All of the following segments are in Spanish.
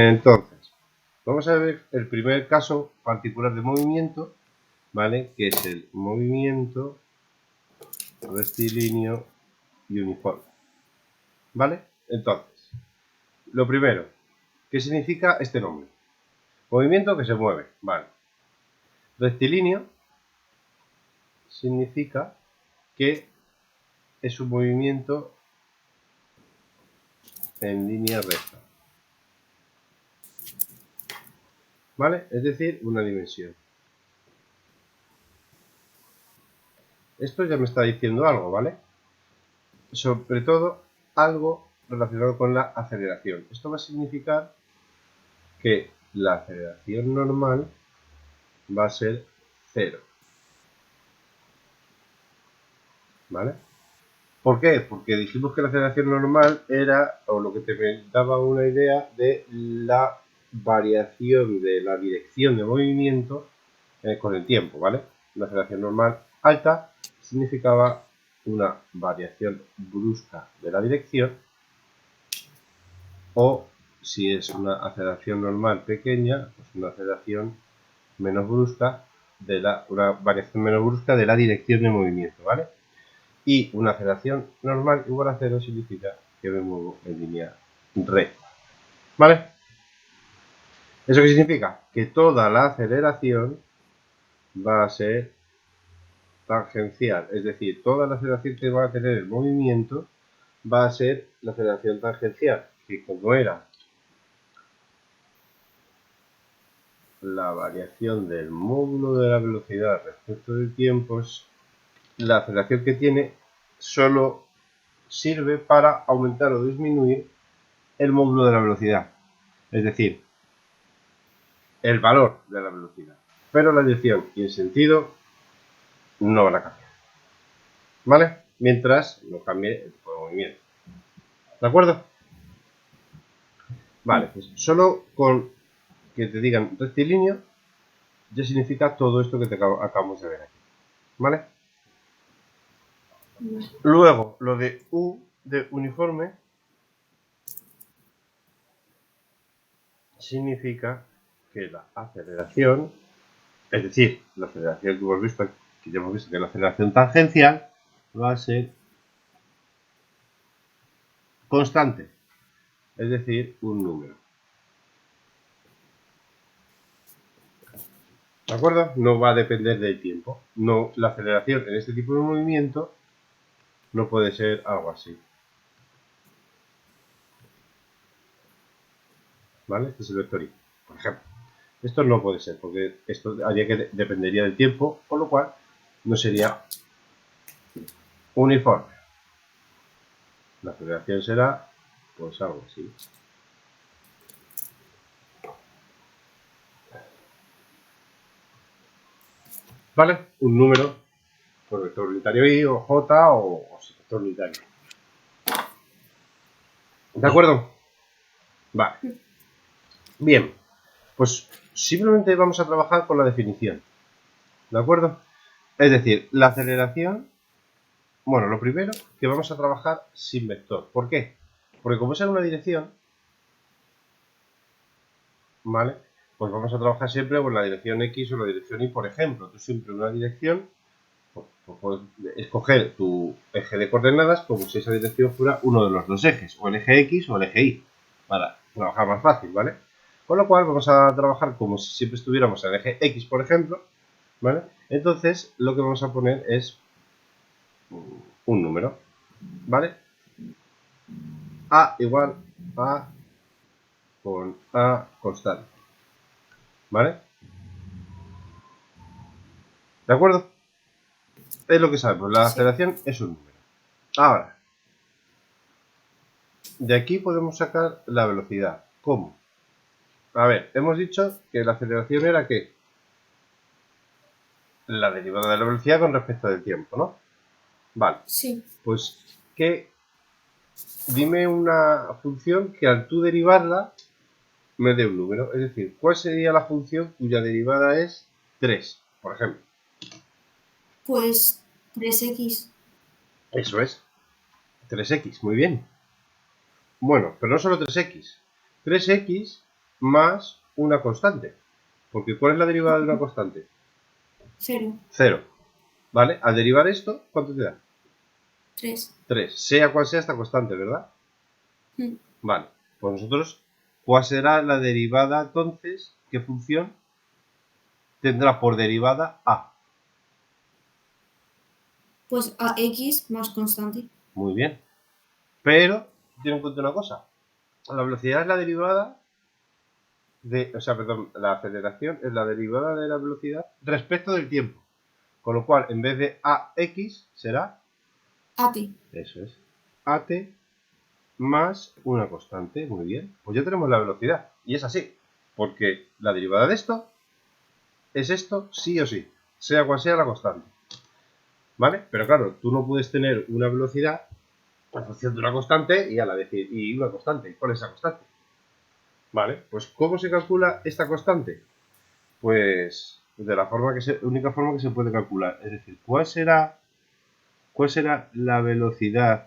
Entonces, vamos a ver el primer caso particular de movimiento, ¿vale? Que es el movimiento rectilíneo y uniforme, ¿vale? Entonces, lo primero, ¿qué significa este nombre? Movimiento que se mueve, ¿vale? Rectilíneo significa que es un movimiento en línea recta, ¿vale? Es decir, una dimensión. Esto ya me está diciendo algo, ¿vale? Sobre todo, algo relacionado con la aceleración. Esto va a significar que la aceleración normal va a ser 0, ¿vale? ¿Por qué? Porque dijimos que la aceleración normal era, o lo que te daba una idea de la variación de la dirección de movimiento con el tiempo, ¿vale? La aceleración normal alta significaba una variación brusca de la dirección, o si es una aceleración normal pequeña, pues una aceleración menos brusca una variación menos brusca de la dirección de movimiento, ¿vale? Y una aceleración normal igual a 0 significa que me muevo en línea recta, ¿vale? ¿Eso qué significa? Que toda la aceleración va a ser tangencial, es decir, toda la aceleración que va a tener el movimiento va a ser la aceleración tangencial, que como era la variación del módulo de la velocidad respecto del tiempo, la aceleración que tiene solo sirve para aumentar o disminuir el módulo de la velocidad, es decir, el valor de la velocidad, pero la dirección y el sentido no van a cambiar, ¿vale? Mientras no cambie el tipo de movimiento, ¿de acuerdo? Vale, pues solo con que te digan rectilíneo ya significa todo esto que te acabamos de ver aquí, ¿vale? Luego, lo de U de uniforme significa que la aceleración, es decir, la aceleración que hemos visto, que ya hemos visto que la aceleración tangencial va a ser constante, es decir, un número. ¿De acuerdo? No va a depender del tiempo. No, la aceleración en este tipo de movimiento no puede ser algo así. ¿Vale? Este es el vector y, por ejemplo. Esto no puede ser, porque esto haría que dependería del tiempo, con lo cual no sería uniforme. La aceleración será, pues algo así. ¿Vale? Un número por vector unitario I o J o vector unitario. ¿De acuerdo? Vale. Bien, pues simplemente vamos a trabajar con la definición. ¿De acuerdo? Es decir, la aceleración, bueno, lo primero que vamos a trabajar sin vector. ¿Por qué? Porque como es en una dirección, ¿vale? Pues vamos a trabajar siempre con la dirección X o la dirección Y, por ejemplo. Tú siempre en una dirección, pues puedes escoger tu eje de coordenadas como si esa dirección fuera uno de los dos ejes, o el eje X o el eje Y, para trabajar más fácil, ¿vale? Con lo cual vamos a trabajar como si siempre estuviéramos en el eje X, por ejemplo, ¿vale? Entonces lo que vamos a poner es un número, ¿vale? A igual a con A constante, ¿vale? ¿De acuerdo? Es lo que sabemos, la aceleración es un número. Ahora, de aquí podemos sacar la velocidad. ¿Cómo? A ver, hemos dicho que la aceleración era ¿qué? La derivada de la velocidad con respecto del tiempo, ¿no? Vale. Sí. Pues, dime una función que al tú derivarla me dé un número. Es decir, ¿cuál sería la función cuya derivada es 3, por ejemplo? Pues 3x. Eso es, 3x, muy bien. Bueno, pero no solo 3x. 3x más una constante. Porque ¿cuál es la derivada de una constante? 0. 0. ¿Vale? Al derivar esto, ¿cuánto te da? 3. 3. Sea cual sea esta constante, ¿verdad? Vale. Pues nosotros, ¿cuál será la derivada entonces? ¿Qué función tendrá por derivada a? Pues ax más constante. Muy bien. Pero, ten en cuenta una cosa. La velocidad es la derivada de, o sea, perdón, la aceleración es la derivada de la velocidad respecto del tiempo. Con lo cual, en vez de ax, será, At. eso es, at más una constante. Muy bien. Pues ya tenemos la velocidad. Y es así. Porque la derivada de esto es esto sí o sí. Sea cual sea la constante. ¿Vale? Pero claro, tú no puedes tener una velocidad en función de una constante y a la decir, y una constante. ¿Cuál es esa constante? ¿Vale? Pues ¿cómo se calcula esta constante? Pues de la forma única forma que se puede calcular. Es decir, cuál será la velocidad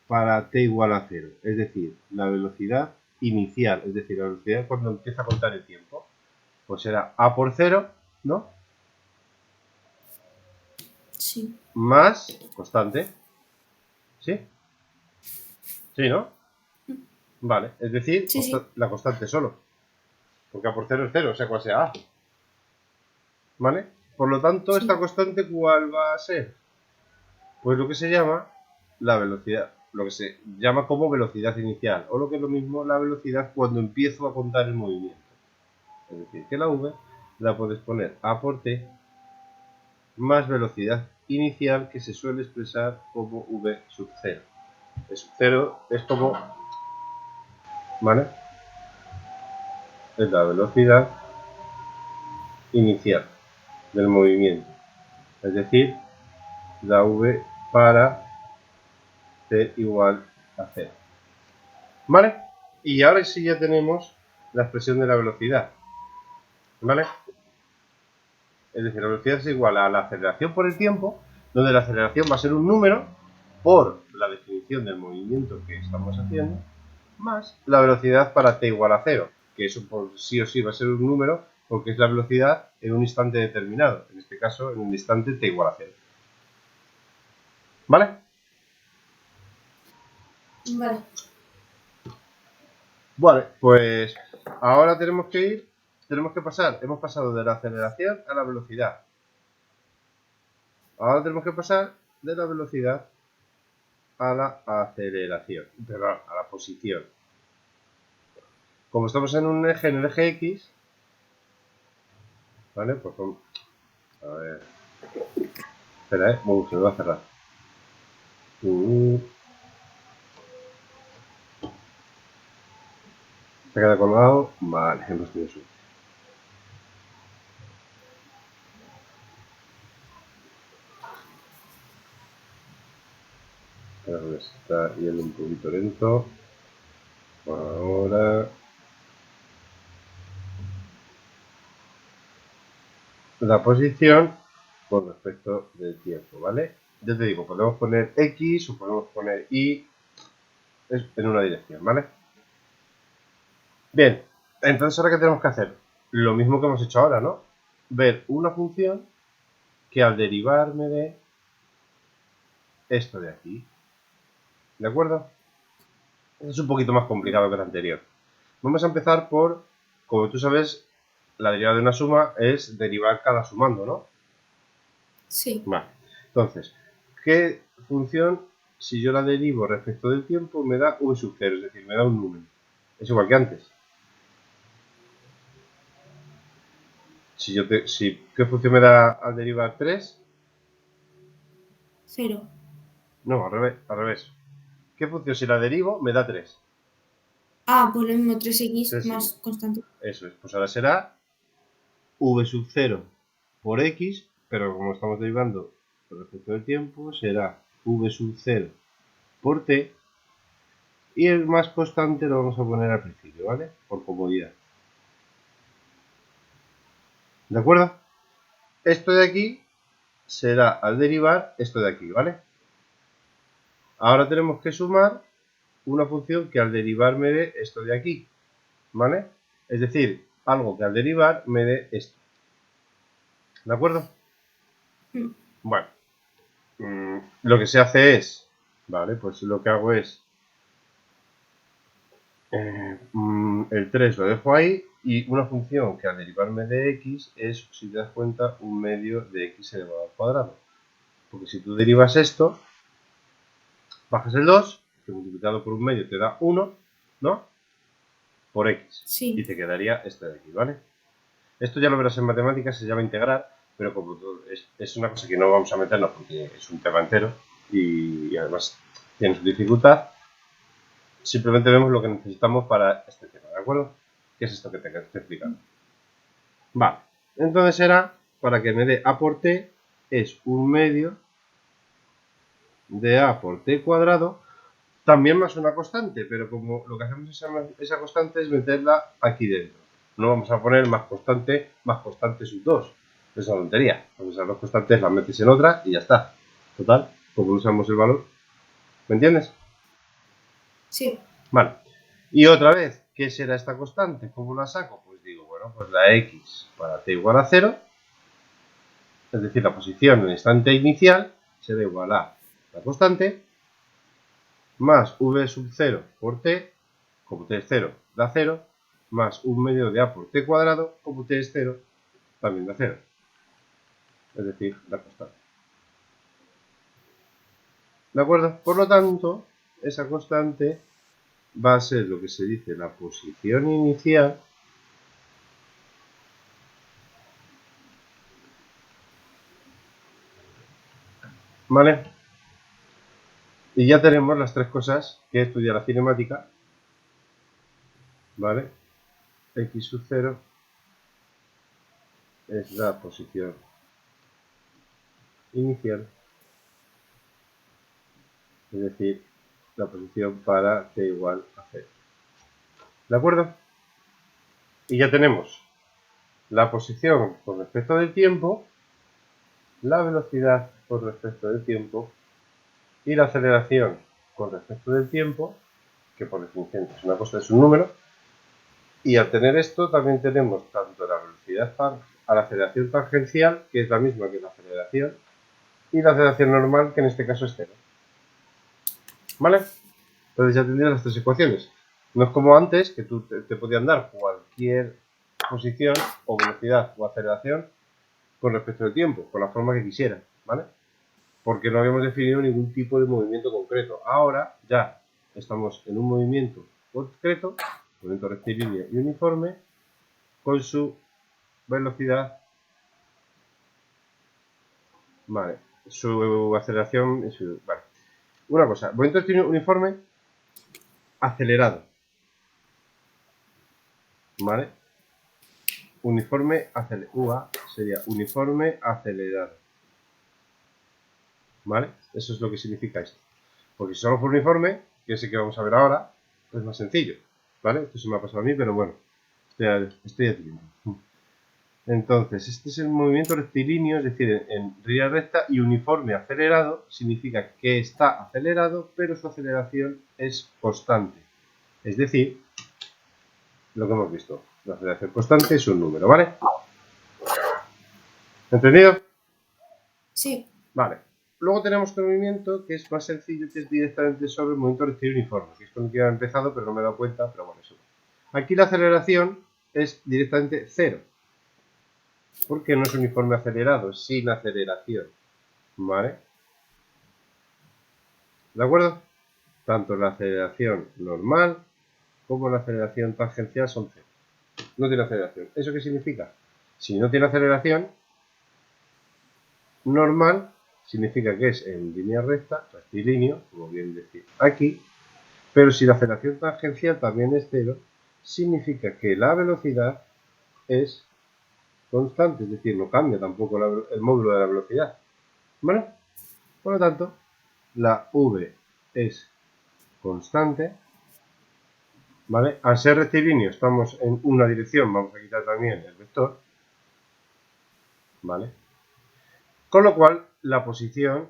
para t igual a 0? Es decir, la velocidad inicial, es decir, la velocidad cuando empieza a contar el tiempo. Pues será a por 0, ¿no? Sí. Más constante. ¿Sí? Sí, ¿no? Vale, es decir, Sí, sí. la constante solo. Porque a por 0 es 0, sea cual sea a. ¿Vale? Por lo tanto, esta Sí. constante, ¿cuál va a ser? Pues lo que se llama la velocidad, lo que se llama como velocidad inicial, o lo que es lo mismo, la velocidad cuando empiezo a contar el movimiento. Es decir, que la v la puedes poner a por t más velocidad inicial, que se suele expresar como v sub 0. V sub 0 es como, ¿vale? Es la velocidad inicial del movimiento. Es decir, la v para t igual a 0. ¿Vale? Y ahora sí ya tenemos la expresión de la velocidad. ¿Vale? Es decir, la velocidad es igual a la aceleración por el tiempo, donde la aceleración va a ser un número por la definición del movimiento que estamos haciendo, más la velocidad para t igual a 0, que eso por sí o sí va a ser un número porque es la velocidad en un instante determinado, en este caso en un instante t igual a 0. ¿Vale? Vale. Vale, pues ahora tenemos que pasar, hemos pasado de la aceleración a la velocidad. Ahora tenemos que pasar de la velocidad a la aceleración, perdón, a la posición. Como estamos en un eje, en el eje X, ¿vale? Pues a ver, espera, se me va a cerrar. Se queda colgado, vale, hemos tenido suerte. Ahora está yendo un poquito lento. Ahora la posición con respecto del tiempo, ¿vale? Ya te digo, podemos poner X o podemos poner Y en una dirección, ¿vale? Bien, entonces ahora ¿qué tenemos que hacer? Lo mismo que hemos hecho ahora, ¿no? Ver una función que al derivar me dé esto de aquí. ¿De acuerdo? Es un poquito más complicado que el anterior. Vamos a empezar por, como tú sabes, la derivada de una suma es derivar cada sumando, ¿no? Sí. Vale. Entonces, ¿qué función, si yo la derivo respecto del tiempo, me da v sub 0? Es decir, me da un número. Es igual que antes. ¿Qué función me da al derivar 3? 0. No, al revés, al revés. ¿Qué función si la derivo me da 3? Pues lo mismo, 3x 3x. más constante. Eso es. Pues ahora será v sub 0 por x, pero como estamos derivando respecto del tiempo, será v sub 0 por t, y el más constante lo vamos a poner al principio, ¿vale? Por comodidad. ¿De acuerdo? Esto de aquí será al derivar esto de aquí, ¿vale? Ahora tenemos que sumar una función que al derivar me dé esto de aquí, ¿vale? Es decir, algo que al derivar me dé esto. ¿De acuerdo? Bueno, lo que se hace es, vale, pues lo que hago es, el 3 lo dejo ahí, y una función que al derivarme de x es, si te das cuenta, un medio de x elevado al cuadrado. Porque si tú derivas esto, bajas el 2, que multiplicado por un medio te da 1, ¿no? Por x. Sí. Y te quedaría este de aquí, ¿vale? Esto ya lo verás en matemáticas, se llama integrar, pero como es una cosa que no vamos a meternos porque es un tema entero y además tiene su dificultad, simplemente vemos lo que necesitamos para este tema, ¿de acuerdo? ¿Qué es esto que te estoy explicando? Vale, entonces era, para que me dé a por t, es un medio de a por t cuadrado, también más una constante, pero como lo que hacemos esa constante es meterla aquí dentro. No vamos a poner más constante sub 2. Es una tontería. Porque esas dos constantes las metes en otra y ya está. Total, como usamos el valor. ¿Me entiendes? Sí. Vale. Y otra vez, ¿qué será esta constante? ¿Cómo la saco? Pues digo, bueno, pues la x para t igual a 0, es decir, la posición en el instante inicial, será igual a la constante más v sub 0 por t, como t es 0, da 0, más un medio de a por t cuadrado, como t es 0, también da 0. Es decir, la constante. ¿De acuerdo? Por lo tanto, esa constante va a ser lo que se dice la posición inicial ¿vale? Y ya tenemos las tres cosas que estudia la cinemática, ¿vale? X sub 0 es la posición inicial, es decir, la posición para t igual a 0. ¿De acuerdo? Y ya tenemos la posición con respecto del tiempo, la velocidad con respecto del tiempo y la aceleración con respecto del tiempo, que por definición es una cosa, es un número. Y al tener esto también tenemos tanto la velocidad a la aceleración tangencial, que es la misma que la aceleración, y la aceleración normal, que en este caso es 0. ¿Vale? Entonces ya tendrías las tres ecuaciones. No es como antes, que tú te podían dar cualquier posición o velocidad o aceleración con respecto al tiempo, con la forma que quisieran, ¿vale? Porque no habíamos definido ningún tipo de movimiento concreto. Ahora ya estamos en un movimiento concreto, movimiento rectilíneo y uniforme, con su velocidad, vale, su aceleración y su... Vale. Una cosa, movimiento rectilíneo uniforme acelerado, ¿vale? Uniforme acelerado. UA sería uniforme acelerado. ¿Vale? Eso es lo que significa esto. Porque si solo por uniforme, que es el que vamos a ver ahora, es más sencillo. ¿Vale? Esto se me ha pasado a mí, pero bueno, estoy adquiriendo. Entonces, este es el movimiento rectilíneo, es decir, en línea recta, y uniforme acelerado significa que está acelerado, pero su aceleración es constante. Es decir, lo que hemos visto, la aceleración constante es un número, ¿vale? ¿Entendido? Sí. Vale. Luego tenemos otro movimiento que es más sencillo, que es directamente sobre el movimiento rectilíneo uniforme, que es con el que había empezado, pero no me he dado cuenta, pero bueno, eso. Aquí la aceleración es directamente 0, porque no es uniforme acelerado, es sin aceleración, ¿vale? ¿De acuerdo? Tanto la aceleración normal como la aceleración tangencial son 0. No tiene aceleración. ¿Eso qué significa? Si no tiene aceleración, normal significa que es en línea recta, rectilíneo, como bien decir aquí, pero si la aceleración tangencial también es 0, significa que la velocidad es constante, es decir, no cambia tampoco el módulo de la velocidad. ¿Vale? Por lo tanto, la v es constante, ¿vale? Al ser rectilíneo estamos en una dirección, vamos a quitar también el vector, ¿vale? Con lo cual, la posición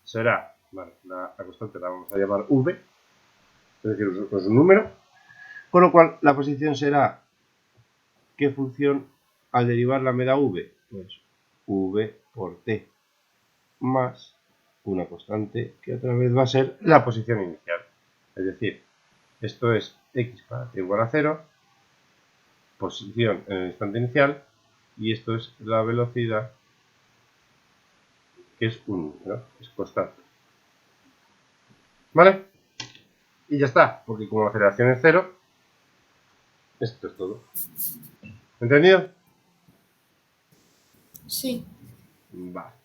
será, vale, la constante la vamos a llamar v, es decir, es un número, Con lo cual, la posición será, ¿qué función al derivarla me da v? Pues v por t más una constante que otra vez va a ser la posición inicial. Es decir, esto es x para t igual a 0, posición en el instante inicial, y esto es la velocidad, que es un número, es constante. ¿Vale? Y ya está, porque como la aceleración es 0, esto es todo. ¿Entendido? Sí. Vale.